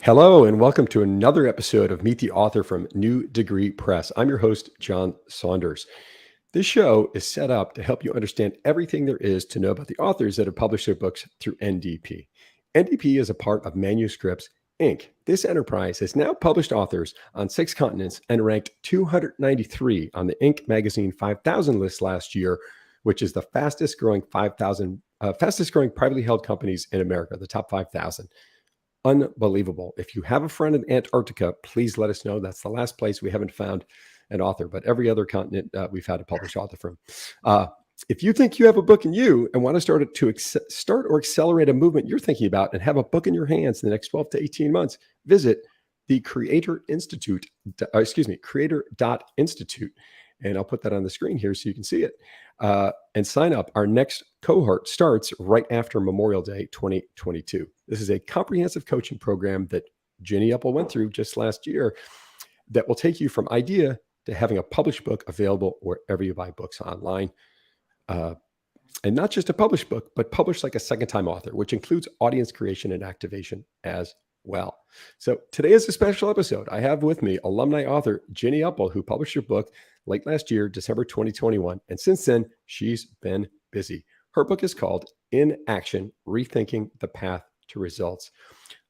Hello, and welcome to another episode of Meet the Author from New Degree Press. I'm your host, John Saunders. This show is set up to help you understand everything there is to know about the authors that have published their books through NDP. NDP is a part of Manuscripts, Inc. This enterprise has now published authors on 6 continents and ranked 293 on the Inc. magazine 5,000 list last year, which is the fastest growing privately held companies in America, the top 5,000. Unbelievable. If you have a friend in Antarctica, please let us know. That's the last place we haven't found an author, but every other continent we've had a published author from. If you think you have a book in you and want to start or accelerate a movement you're thinking about and have a book in your hands in the next 12 to 18 months, visit the Creator Institute, creator.institute. And I'll put that on the screen here so you can see it. And sign up. Our next cohort starts right after Memorial Day 2022. This is a comprehensive coaching program that Jinny Uppal went through just last year that will take you from idea to having a published book available wherever you buy books online. And not just a published book, but published like a second-time author, which includes audience creation and activation as well. So today is a special episode. I have with me alumni author Jinny Uppal, who published her book late last year, December 2021. And since then, she's been busy. Her book is called Inaction, Rethinking the Path to Results.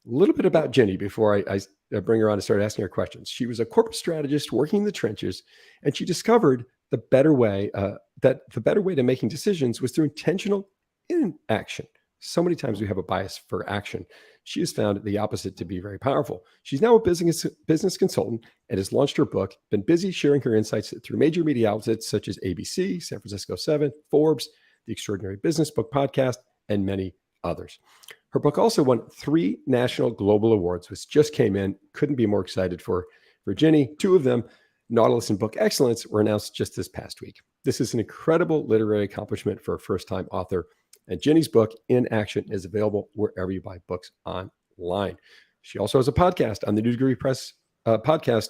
A little bit about Jinny before I bring her on and start asking her questions. She was a corporate strategist working in the trenches, and she discovered the better way to making decisions was through intentional inaction. So many times we have a bias for action. She has found the opposite to be very powerful. She's now a business consultant and has launched her book, been busy sharing her insights through major media outlets such as ABC, San Francisco 7, Forbes, the Extraordinary Business Book Podcast, and many others. Her book also won 3 national global awards, which just came in. Couldn't be more excited for Jinny. 2 of them, Nautilus and Book Excellence, were announced just this past week. This is an incredible literary accomplishment for a first-time author. And Jinny's book, Inaction, is available wherever you buy books online. She also has a podcast on the New Degree Press podcast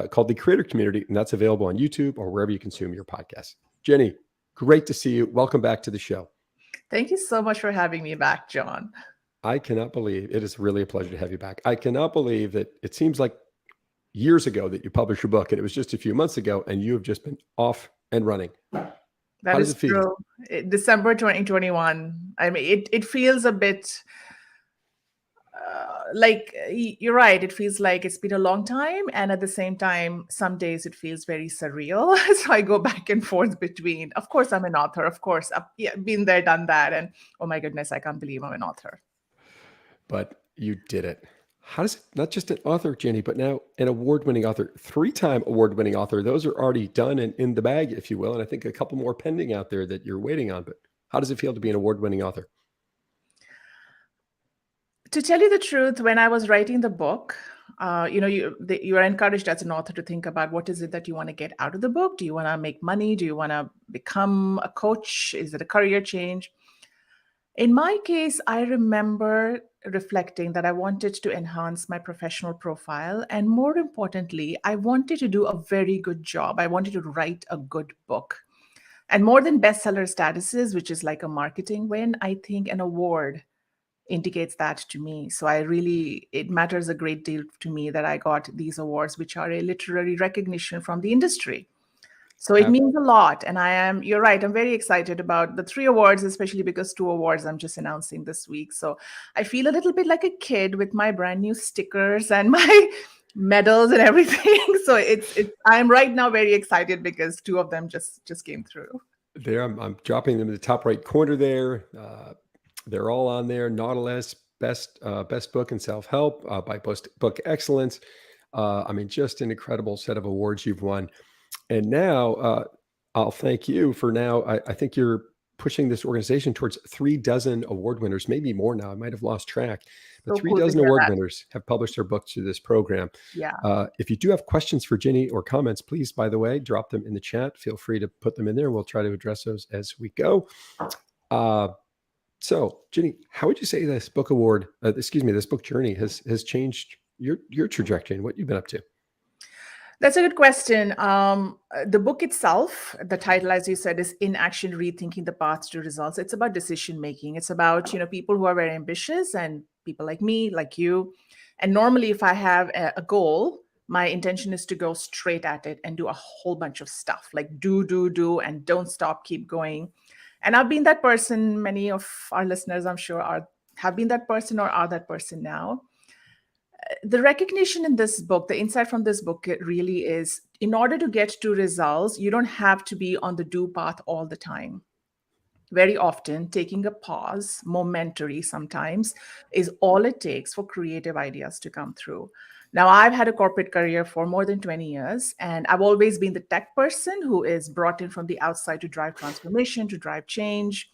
called The Creator Community, and that's available on YouTube or wherever you consume your podcasts. Jinny, great to see you. Welcome back to the show. Thank you so much for having me back, John. I cannot believe it is really a pleasure to have you back. I cannot believe that it seems like years ago that you published your book, and it was just a few months ago, and you have just been off and running. That is true. December 2021. I mean, it feels a bit like you're right. It feels like it's been a long time. And at the same time, some days it feels very surreal. So I go back and forth between, of course, I'm an author. Of course, I've been there, done that. And oh my goodness, I can't believe I'm an author. But you did it. How does it, not just an author, Jinny, but now an award-winning author, 3-time award-winning author. Those are already done and in the bag, if you will. And I think a couple more pending out there that you're waiting on. But how does it feel to be an award-winning author? To tell you the truth, when I was writing the book, you are encouraged as an author to think about what is it that you want to get out of the book. Do you want to make money? Do you want to become a coach? Is it a career change? In my case, I remember reflecting that I wanted to enhance my professional profile. And more importantly, I wanted to do a very good job. I wanted to write a good book. And more than bestseller statuses, which is like a marketing win, I think an award indicates that to me. So it matters a great deal to me that I got these awards, which are a literary recognition from the industry. So it means a lot. And you're right, I'm very excited about the 3 awards, especially because 2 awards I'm just announcing this week. So I feel a little bit like a kid with my brand new stickers and my medals and everything. So I'm right now very excited because 2 of them just came through. There, I'm dropping them in the top right corner there. They're all on there. Nautilus, best book in self-help by Book Excellence. I mean, just an incredible set of awards you've won. And now I'll thank you for now. I think you're pushing this organization towards 36 award winners, maybe more now. I might have lost track, but So 36 award winners have published their books through this program. Yeah. If you do have questions for Jinny or comments, please, by the way, drop them in the chat. Feel free to put them in there. We'll try to address those as we go. So, Jinny, how would you say this book journey has changed your trajectory and what you've been up to? That's a good question. The book itself, the title, as you said, is Inaction, Rethinking the Path to Results. It's about decision making. It's about, people who are very ambitious and people like me, like you, And normally, if I have a goal, my intention is to go straight at it and do a whole bunch of stuff, like do, and don't stop, keep going. And I've been that person. Many of our listeners, I'm sure, have been that person or are that person now. The recognition in this book, the insight from this book, it really is, in order to get to results, you don't have to be on the do path all the time. Very often, taking a pause, momentary sometimes, is all it takes for creative ideas to come through. Now, I've had a corporate career for more than 20 years, and I've always been the tech person who is brought in from the outside to drive transformation, to drive change.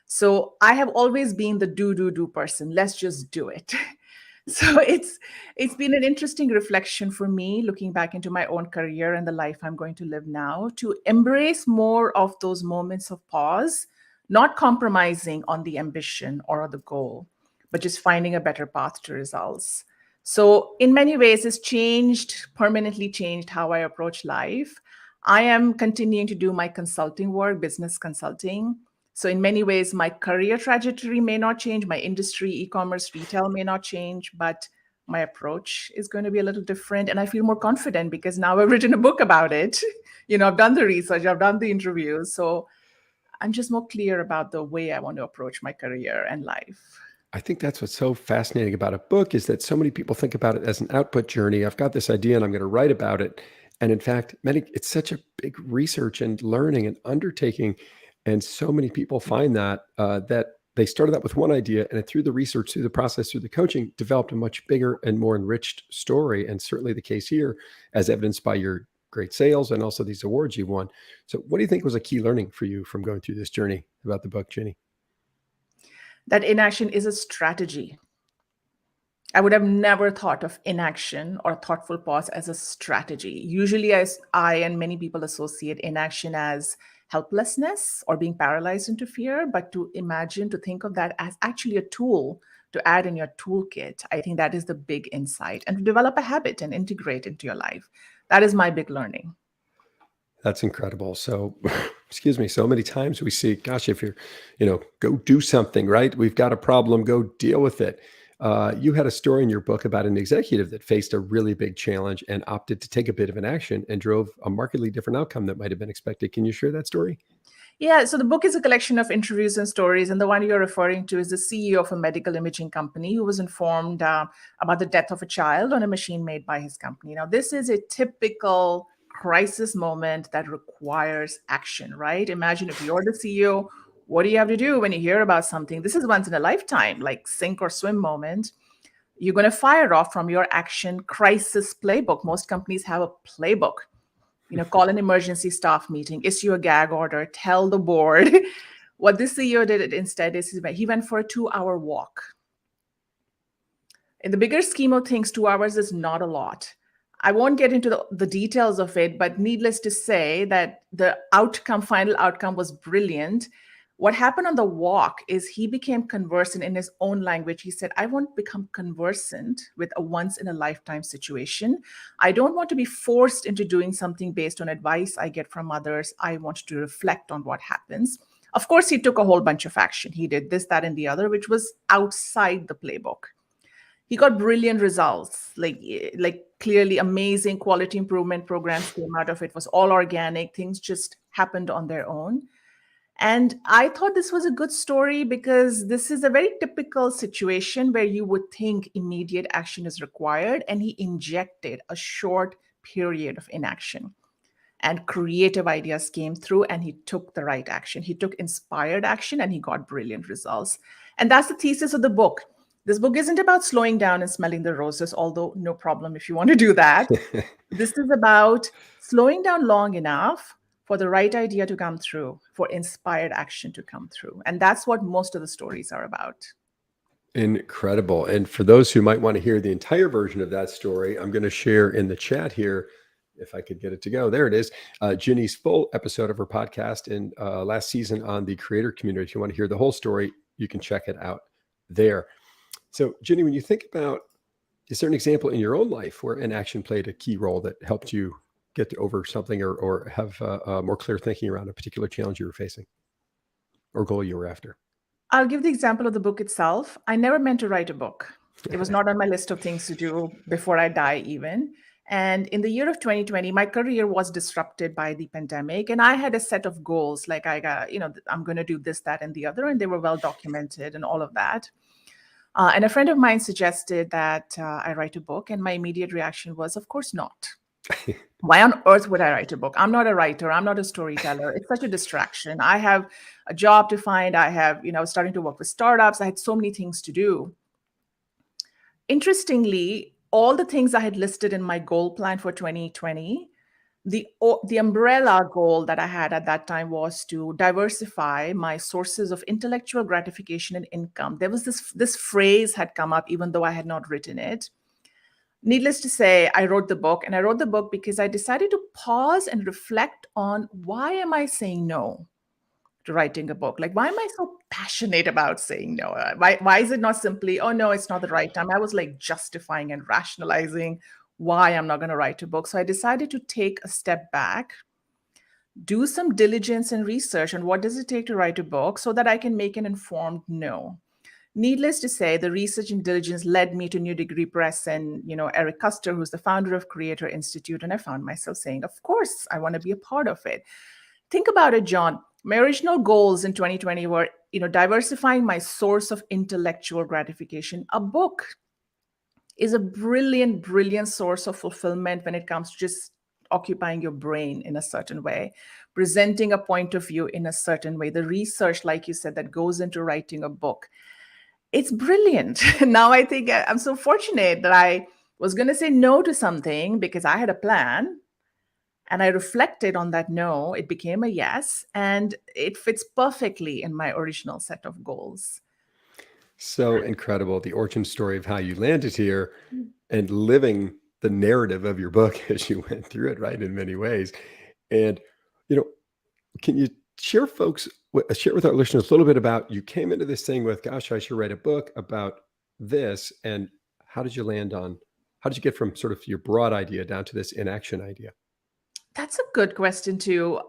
So I have always been the do person. Let's just do it. So it's been an interesting reflection for me, looking back into my own career and the life I'm going to live now, to embrace more of those moments of pause, not compromising on the ambition or the goal, but just finding a better path to results. So in many ways, it's permanently changed how I approach life. I am continuing to do my consulting work, business consulting. So in many ways, my career trajectory may not change, my industry, e-commerce, retail may not change, but my approach is going to be a little different. And I feel more confident because now I've written a book about it. I've done the research, I've done the interviews. So I'm just more clear about the way I want to approach my career and life. I think that's what's so fascinating about a book is that so many people think about it as an output journey. I've got this idea and I'm going to write about it. And in fact, it's such a big research and learning and undertaking. And so many people find that they started out with one idea and through the research, through the process, through the coaching, developed a much bigger and more enriched story. And certainly the case here, as evidenced by your great sales and also these awards you won. So what do you think was a key learning for you from going through this journey about the book, Jinny? That inaction is a strategy. I would have never thought of inaction or thoughtful pause as a strategy. Usually, I and many people associate inaction as helplessness or being paralyzed into fear, but to think of that as actually a tool to add in your toolkit, I think that is the big insight, and to develop a habit and integrate into your life. That is my big learning. That's incredible. So, excuse me, so many times we see, gosh, if you're, go do something, right? We've got a problem, go deal with it. You had a story in your book about an executive that faced a really big challenge and opted to take a bit of an action and drove a markedly different outcome that might have been expected. Can you share that story? Yeah, so the book is a collection of interviews and stories. And the one you're referring to is the CEO of a medical imaging company who was informed about the death of a child on a machine made by his company. Now, this is a typical crisis moment that requires action, right? Imagine if you're the CEO, what do you have to do when you hear about something? This is once in a lifetime, like sink or swim moment. You're going to fire off from your action crisis playbook. Most companies have a playbook. Call an emergency staff meeting, issue a gag order, tell the board. What this CEO did instead is he went for a 2-hour walk. In the bigger scheme of things, 2 hours is not a lot. I won't get into the details of it, but needless to say that the final outcome was brilliant. What happened on the walk is he became conversant in his own language. He said, I want to become conversant with a once in a lifetime situation. I don't want to be forced into doing something based on advice I get from others. I want to reflect on what happens. Of course, he took a whole bunch of action. He did this, that, and the other, which was outside the playbook. He got brilliant results, like clearly amazing quality improvement programs came out of it. It was all organic. Things just happened on their own. And I thought this was a good story because this is a very typical situation where you would think immediate action is required. And he injected a short period of inaction. And creative ideas came through and he took the right action. He took inspired action and he got brilliant results. And that's the thesis of the book. This book isn't about slowing down and smelling the roses, although no problem if you want to do that. This is about slowing down long enough for the right idea to come through, for inspired action to come through. And that's what most of the stories are about. Incredible. And for those who might want to hear the entire version of that story, I'm going to share in the chat here, if I could get it to go. There it is. Jinny's full episode of her podcast in last season on the creator community. If you want to hear the whole story, you can check it out there. So, Jinny, when you think about, is there an example in your own life where an action played a key role that helped you get over something or have more clear thinking around a particular challenge you were facing or goal you were after? I'll give the example of the book itself. I never meant to write a book. It was not on my list of things to do before I die, even. And in the year of 2020, my career was disrupted by the pandemic. And I had a set of goals, like I got, I'm going to do this, that, and the other. And they were well documented and all of that. And a friend of mine suggested that I write a book. And my immediate reaction was, of course not. Why on earth would I write a book? I'm not a writer. I'm not a storyteller. It's such a distraction. I have a job to find. I have, starting to work with startups. I had so many things to do. Interestingly, all the things I had listed in my goal plan for 2020, the umbrella goal that I had at that time was to diversify my sources of intellectual gratification and income. There was this phrase had come up, even though I had not written it. Needless to say, I wrote the book, and I wrote the book because I decided to pause and reflect on, why am I saying no to writing a book? Like, why am I so passionate about saying no? Why is it not simply, oh no, it's not the right time? I was like justifying and rationalizing why I'm not going to write a book. So I decided to take a step back, do some diligence and research on what does it take to write a book so that I can make an informed no. Needless to say, the research and diligence led me to New Degree Press and, Eric Custer, who's the founder of Creator Institute. And I found myself saying, of course, I want to be a part of it. Think about it, John. My original goals in 2020 were, diversifying my source of intellectual gratification. A book is a brilliant, brilliant source of fulfillment when it comes to just occupying your brain in a certain way, presenting a point of view in a certain way. The research, like you said, that goes into writing a book. It's brilliant. Now I think I'm so fortunate that I was going to say no to something because I had a plan and I reflected on that no. It became a yes, and it fits perfectly in my original set of goals. So incredible. The origin story of how you landed here and living the narrative of your book as you went through it, right, in many ways. And, can you share with our listeners a little bit about, you came into this thing with, gosh, I should write a book about this. And how did you get from sort of your broad idea down to this inaction idea? That's a good question too.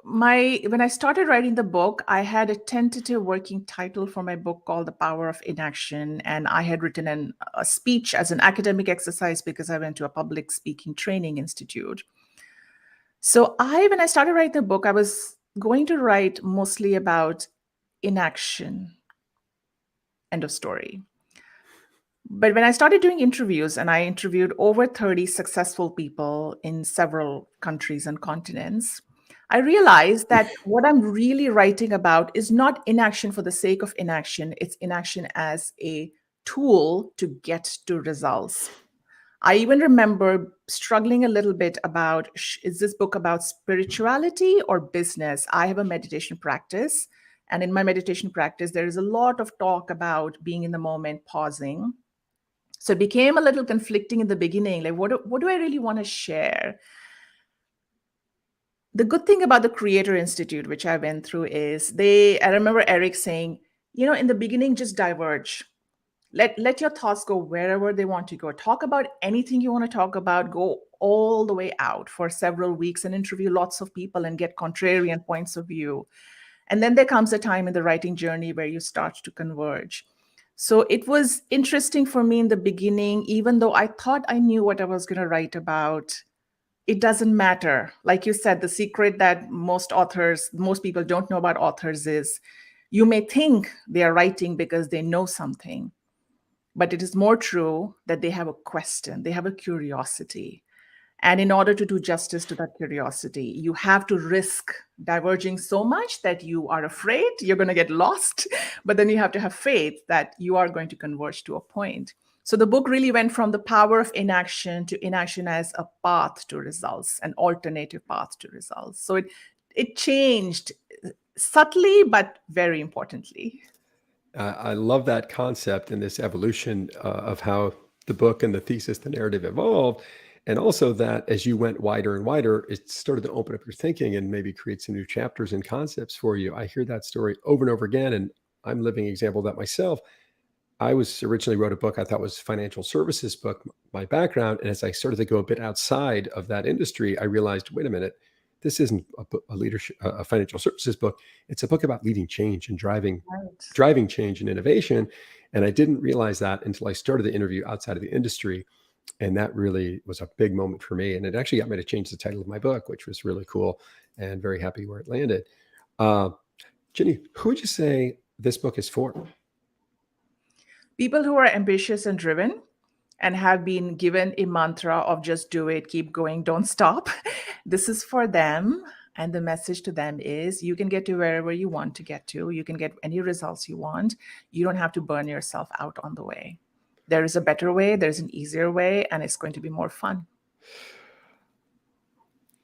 When I started writing the book, I had a tentative working title for my book called The Power of Inaction. And I had written a speech as an academic exercise because I went to a public speaking training institute. So when I started writing the book, I was going to write mostly about inaction. End of story. But when I started doing interviews, and I interviewed over 30 successful people in several countries and continents, I realized that what I'm really writing about is not inaction for the sake of inaction. It's inaction as a tool to get to results. I even remember struggling a little bit about, is this book about spirituality or business? I have a meditation practice. And in my meditation practice, there is a lot of talk about being in the moment, pausing. So it became a little conflicting in the beginning. Like, what do I really want to share? The good thing about the Creator Institute, which I went through, is I remember Eric saying, in the beginning, just diverge. Let your thoughts go wherever they want to go. Talk about anything you want to talk about. Go all the way out for several weeks and interview lots of people and get contrarian points of view. And then there comes a time in the writing journey where you start to converge. So it was interesting for me in the beginning, even though I thought I knew what I was going to write about. It doesn't matter. Like you said, the secret that most people don't know about authors is you may think they are writing because they know something. But it is more true that they have a question, they have a curiosity. And in order to do justice to that curiosity, you have to risk diverging so much that you are afraid you're going to get lost. But then you have to have faith that you are going to converge to a point. So the book really went from the power of inaction to inaction as a path to results, an alternative path to results. So it changed subtly, but very importantly. I love that concept and this evolution of how the book and the thesis, the narrative evolved. And also that as you went wider and wider, it started to open up your thinking and maybe create some new chapters and concepts for you. I hear that story over and over again. And I'm a living example of that myself. I originally wrote a book I thought was a financial services book, my background. And as I started to go a bit outside of that industry, I realized, wait a minute, this isn't a financial services book. It's a book about leading change and driving change and innovation. And I didn't realize that until I started the interview outside of the industry. And that really was a big moment for me. And it actually got me to change the title of my book, which was really cool, and very happy where it landed. Jinny, who would you say this book is for? People who are ambitious and driven and have been given a mantra of just do it, keep going, don't stop. This is for them. And the message to them is you can get to wherever you want to get to. You can get any results you want. You don't have to burn yourself out on the way. There is a better way, there's an easier way, and it's going to be more fun.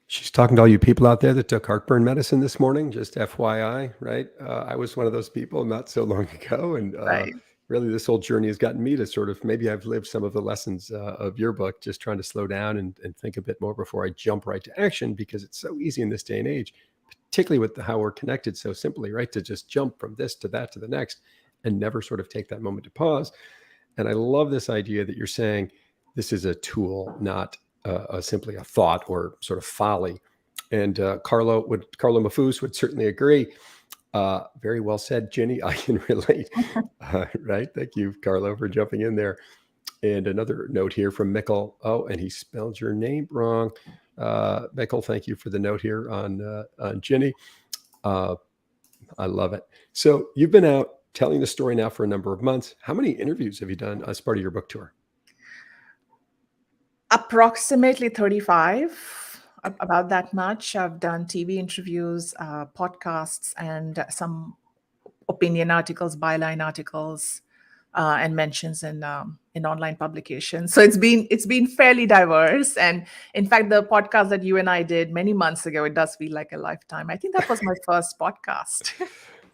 She's talking to all you people out there that took heartburn medicine this morning, just FYI, right? I was one of those people not so long ago. And Right. really, this whole journey has gotten me to sort of, maybe I've lived some of the lessons of your book, just trying to slow down and think a bit more before I jump right to action, because it's so easy in this day and age, particularly with how we're connected so simply, right? To just jump from this to that to the next and never sort of take that moment to pause. And I love this idea that you're saying this is a tool, not simply a thought or sort of folly. And Carlo Mafuz would certainly agree. Very well said, Jinny. I can relate. Right. Thank you, Carlo, for jumping in there. And another note here from Mikkel. Oh, and he spelled your name wrong. Mikkel, thank you for the note here on Jinny. I love it. So you've been out telling the story now for a number of months. How many interviews have you done as part of your book tour? Approximately 35, about that much. I've done TV interviews, podcasts, and some opinion articles, byline articles, and mentions in online publications. So it's been fairly diverse. And in fact, the podcast that you and I did many months ago, it does feel like a lifetime. I think that was my first podcast.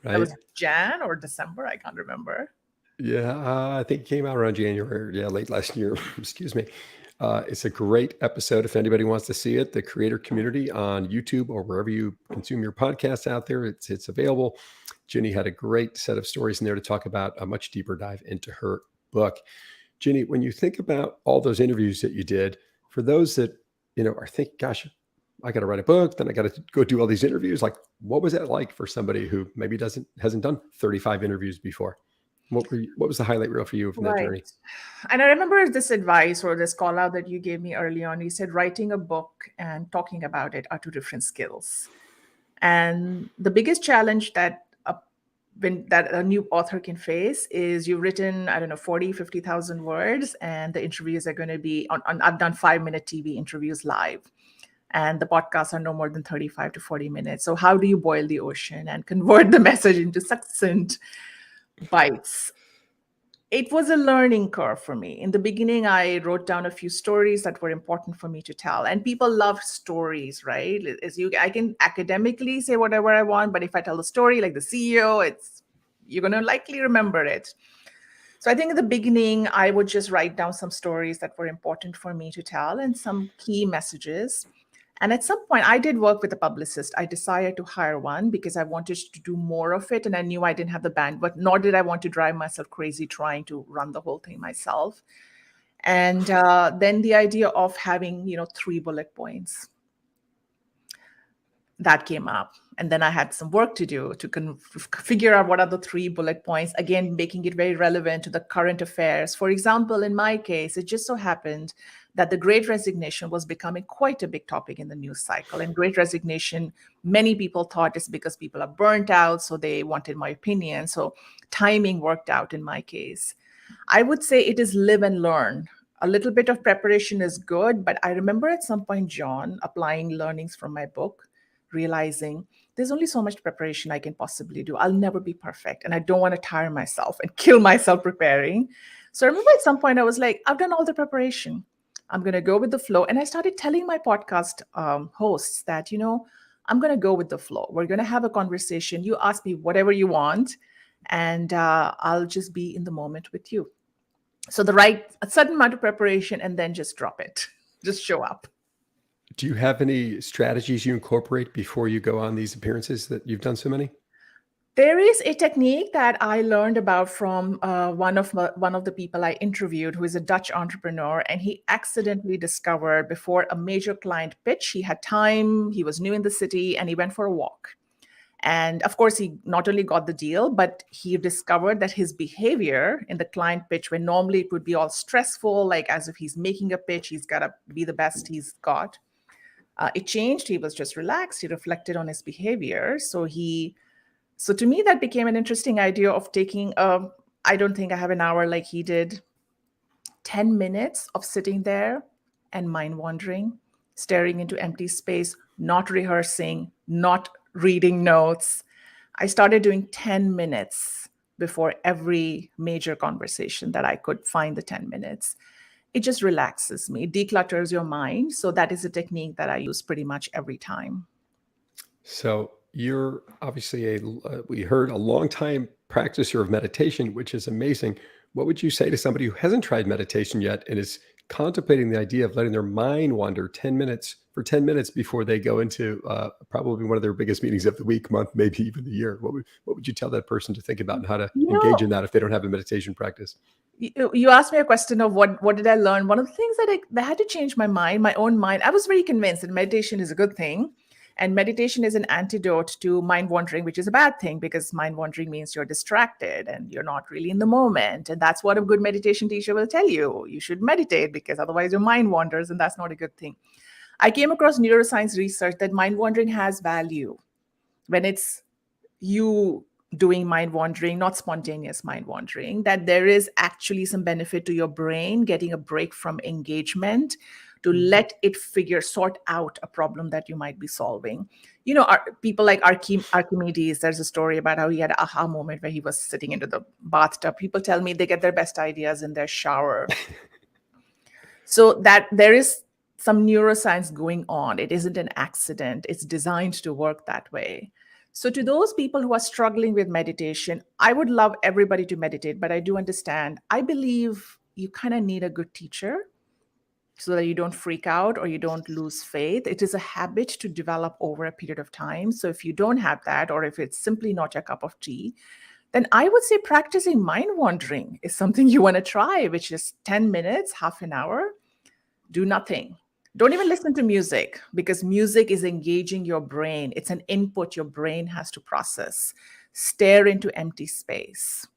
That Right. was Jan or December, I can't remember. Yeah, I think it came out around January. Yeah, late last year. Excuse me. It's a great episode. If anybody wants to see it, the creator community on YouTube or wherever you consume your podcasts out there, it's available. Jinny had a great set of stories in there to talk about a much deeper dive into her book. Jinny, when you think about all those interviews that you did, for those that are thinking, gosh, I got to write a book, then I got to go do all these interviews. Like, what was that like for somebody who maybe hasn't done 35 interviews before? What was the highlight reel for you from that Right. journey? And I remember this advice or this call out that you gave me early on. You said writing a book and talking about it are two different skills. And the biggest challenge that a new author can face is you've written, 40, 50,000 words, and the interviews are going to be on I've done 5-minute TV interviews live. And the podcasts are no more than 35 to 40 minutes. So how do you boil the ocean and convert the message into succinct bites? It was a learning curve for me. In the beginning, I wrote down a few stories that were important for me to tell. And people love stories, right? I can academically say whatever I want, but if I tell a story like the CEO, you're going to likely remember it. So I think in the beginning, I would just write down some stories that were important for me to tell and some key messages. And at some point, I did work with a publicist. I decided to hire one because I wanted to do more of it. And I knew I didn't have the bandwidth, nor did I want to drive myself crazy trying to run the whole thing myself. And then the idea of having, 3 bullet points, that came up. And then I had some work to do to figure out what are the 3 bullet points, again, making it very relevant to the current affairs. For example, in my case, it just so happened that the Great Resignation was becoming quite a big topic in the news cycle. And Great Resignation, many people thought it's because people are burnt out, so they wanted my opinion. So timing worked out in my case. I would say it is live and learn. A little bit of preparation is good, but I remember at some point, John, applying learnings from my book, realizing there's only so much preparation I can possibly do. I'll never be perfect. And I don't want to tire myself and kill myself preparing. So I remember at some point I was like, I've done all the preparation. I'm going to go with the flow. And I started telling my podcast hosts that, I'm going to go with the flow. We're going to have a conversation. You ask me whatever you want, and I'll just be in the moment with you. So a certain amount of preparation, and then just drop it. Just show up. Do you have any strategies you incorporate before you go on these appearances that you've done so many? There is a technique that I learned about from one of the people I interviewed, who is a Dutch entrepreneur, and he accidentally discovered before a major client pitch, he had time, he was new in the city, and he went for a walk. And of course, he not only got the deal, but he discovered that his behavior in the client pitch, when normally it would be all stressful, like as if he's making a pitch, he's got to be the best he's got. It changed. He was just relaxed. He reflected on his behavior. So to me, that became an interesting idea of taking I don't think I have an hour like he did, 10 minutes of sitting there and mind wandering, staring into empty space, not rehearsing, not reading notes. I started doing 10 minutes before every major conversation that I could find the 10 minutes. It just relaxes me, declutters your mind. So that is a technique that I use pretty much every time. So you're obviously we heard a long time practicer of meditation, which is amazing. What would you say to somebody who hasn't tried meditation yet and is contemplating the idea of letting their mind wander 10 minutes before they go into probably one of their biggest meetings of the week, month, maybe even the year? What would you tell that person to think about and how to engage in that if they don't have a meditation practice? You asked me a question of what did I learn? One of the things that had to change my mind, my own mind. I was very convinced that meditation is a good thing. And meditation is an antidote to mind wandering, which is a bad thing because mind wandering means you're distracted and you're not really in the moment. And that's what a good meditation teacher will tell you. You should meditate because otherwise your mind wanders, and that's not a good thing. I came across neuroscience research that mind wandering has value when it's you doing mind wandering, not spontaneous mind wandering, that there is actually some benefit to your brain getting a break from engagement to let it sort out a problem that you might be solving. People like Archimedes, there's a story about how he had an aha moment where he was sitting into the bathtub. People tell me they get their best ideas in their shower. So that there is some neuroscience going on. It isn't an accident. It's designed to work that way. So to those people who are struggling with meditation, I would love everybody to meditate, but I do understand. I believe you kind of need a good teacher so that you don't freak out or you don't lose faith. It is a habit to develop over a period of time. So if you don't have that, or if it's simply not your cup of tea, then I would say practicing mind wandering is something you want to try, which is 10 minutes, half an hour, do nothing. Don't even listen to music because music is engaging your brain. It's an input your brain has to process. Stare into empty space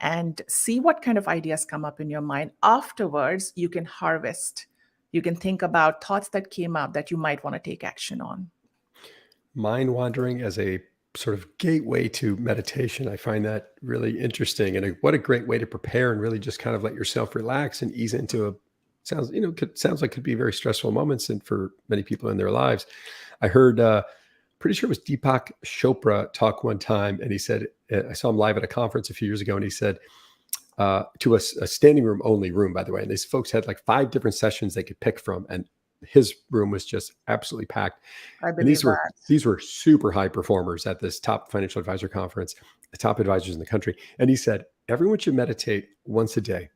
and see what kind of ideas come up in your mind. Afterwards, you can harvest. You can think about thoughts that came up that you might want to take action on. Mind wandering as a sort of gateway to meditation. I find that really interesting, and what a great way to prepare and really just kind of let yourself relax and ease into sounds like could be very stressful moments and for many people in their lives. I heard pretty sure it was Deepak Chopra talk one time, and he said, I saw him live at a conference a few years ago, and he said to a standing room only room, by the way, and these folks had like 5 different sessions they could pick from, and his room was just absolutely packed. I believe these were super high performers at this top financial advisor conference, the top advisors in the country. And he said, everyone should meditate once a day.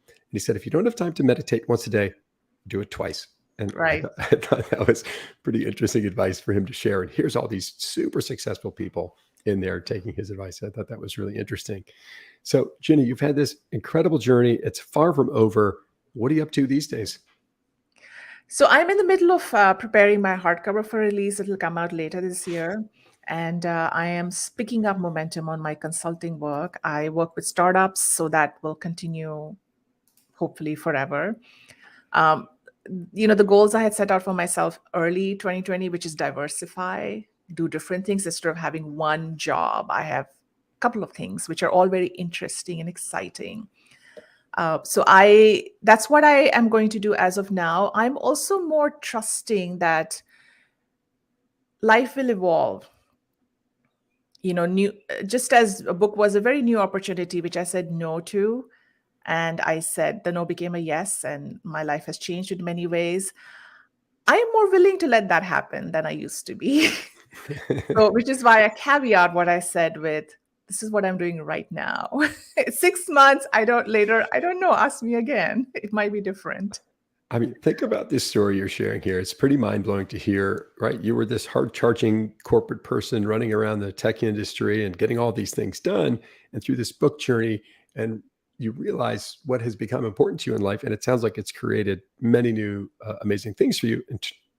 And he said, if you don't have time to meditate once a day, do it twice. And right. I thought that was pretty interesting advice for him to share. And here's all these super successful people in there taking his advice. I thought that was really interesting. So, Jinny, you've had this incredible journey. It's far from over. What are you up to these days? So I'm in the middle of preparing my hardcover for release. It'll come out later this year. And I am picking up momentum on my consulting work. I work with startups, so that will continue hopefully forever. The goals I had set out for myself early 2020, which is diversify, do different things instead of having one job. I have a couple of things which are all very interesting and exciting. So that's what I am going to do as of now. I'm also more trusting that life will evolve. Just as a book was a very new opportunity, which I said no to, and I said the no became a yes, and my life has changed in many ways. I am more willing to let that happen than I used to be. So, which is why I caveat what I said with, this is what I'm doing right now. 6 months, I don't know. Ask me again. It might be different. I mean, think about this story you're sharing here. It's pretty mind-blowing to hear, right? You were this hard-charging corporate person running around the tech industry and getting all these things done. And through this book journey, and you realize what has become important to you in life. And it sounds like it's created many new amazing things for you,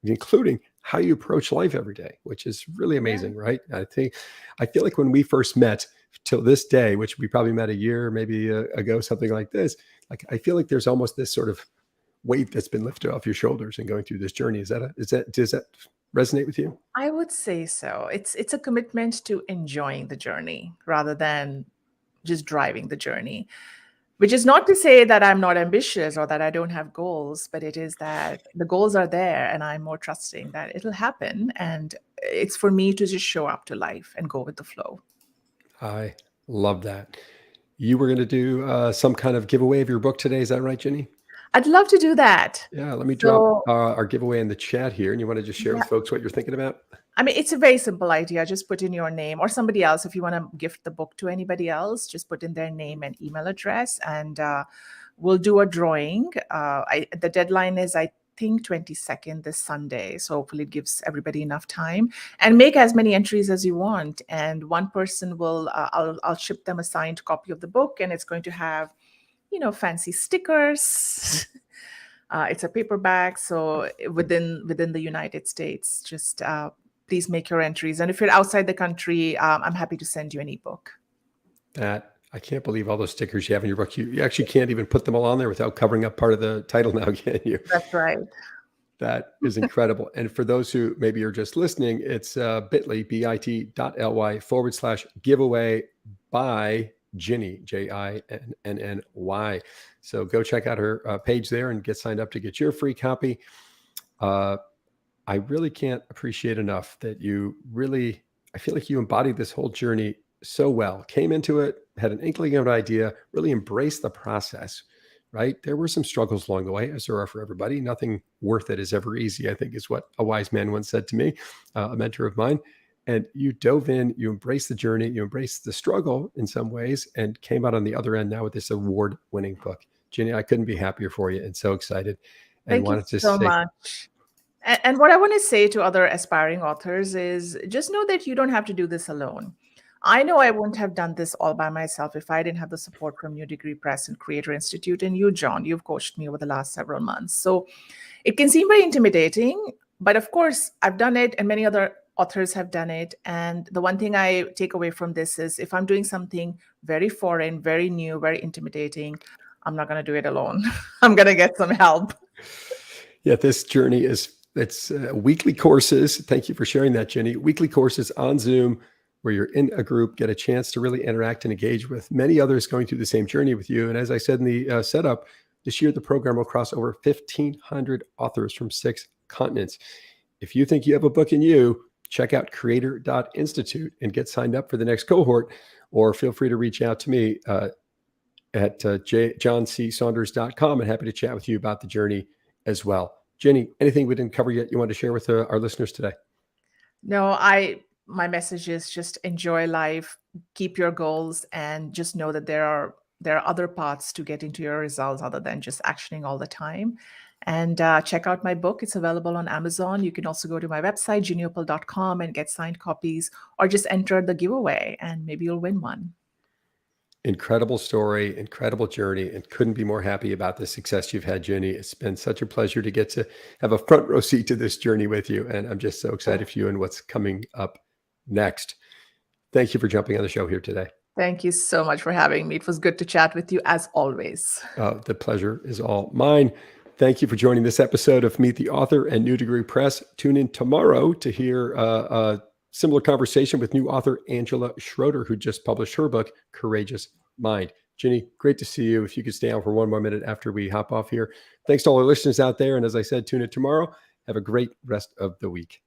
including how you approach life every day, which is really Yeah. amazing, right? I feel like when we first met till this day, which we probably met a year, maybe ago, something like this, like, I feel like there's almost this sort of weight that's been lifted off your shoulders and going through this journey. Does that resonate with you? I would say so. It's a commitment to enjoying the journey rather than just driving the journey. Which is not to say that I'm not ambitious or that I don't have goals, but it is that the goals are there and I'm more trusting that it'll happen. And it's for me to just show up to life and go with the flow. I love that. You were going to do some kind of giveaway of your book today. Is that right, Jinny? I'd love to do that. Yeah, let me drop So, our giveaway in the chat here. And you want to just share yeah, with folks what you're thinking about? I mean, it's a very simple idea. Just put in your name or somebody else. If you want to gift the book to anybody else, just put in their name and email address, and we'll do a drawing. The deadline is, I think, 22nd this Sunday. So hopefully it gives everybody enough time, and make as many entries as you want. And one person will, I'll ship them a signed copy of the book, and it's going to have, fancy stickers. It's a paperback. So within the United States, just please make your entries. And if you're outside the country, I'm happy to send you an ebook. I can't believe all those stickers you have in your book. You actually can't even put them all on there without covering up part of the title now, can you? That's right. That is incredible. And for those who maybe are just listening, it's bit.ly/giveaway by Jinny, Jinny. So go check out her page there and get signed up to get your free copy. I really can't appreciate enough that I feel like you embodied this whole journey so well, came into it, had an inkling of an idea, really embraced the process, right? There were some struggles along the way, as there are for everybody. Nothing worth it is ever easy, I think, is what a wise man once said to me, a mentor of mine. And you dove in, you embraced the journey, you embraced the struggle in some ways, and came out on the other end now with this award-winning book. Jinny, I couldn't be happier for you and so excited. And Thank you wanted to so say, much. And what I want to say to other aspiring authors is just know that you don't have to do this alone. I know I wouldn't have done this all by myself if I didn't have the support from New Degree Press and Creator Institute, and you, John. You've coached me over the last several months. So it can seem very intimidating, but of course, I've done it and many other authors have done it. And the one thing I take away from this is if I'm doing something very foreign, very new, very intimidating, I'm not going to do it alone. I'm going to get some help. Yeah, this journey it's weekly courses. Thank you for sharing that, Jinny. Weekly courses on Zoom where you're in a group, get a chance to really interact and engage with many others going through the same journey with you. And as I said in the setup, this year, the program will cross over 1,500 authors from 6 continents. If you think you have a book in you, check out creator.institute and get signed up for the next cohort, or feel free to reach out to me at johnsaunders.com, and happy to chat with you about the journey as well. Jinny, anything we didn't cover yet you want to share with our listeners today? No, my message is just enjoy life, keep your goals, and just know that there are other paths to getting to your results other than just actioning all the time. And check out my book. It's available on Amazon. You can also go to my website, jinnyuppal.com, and get signed copies, or just enter the giveaway and maybe you'll win one. Incredible story, incredible journey, and couldn't be more happy about the success you've had, Jinny. It's been such a pleasure to get to have a front row seat to this journey with you. And I'm just so excited for you and what's coming up next. Thank you for jumping on the show here today. Thank you so much for having me. It was good to chat with you as always. The pleasure is all mine. Thank you for joining this episode of Meet the Author and New Degree Press. Tune in tomorrow to hear a similar conversation with new author Angela Schroeder, who just published her book, Courageous Mind. Jinny, great to see you. If you could stay on for one more minute after we hop off here. Thanks to all our listeners out there. And as I said, tune in tomorrow. Have a great rest of the week.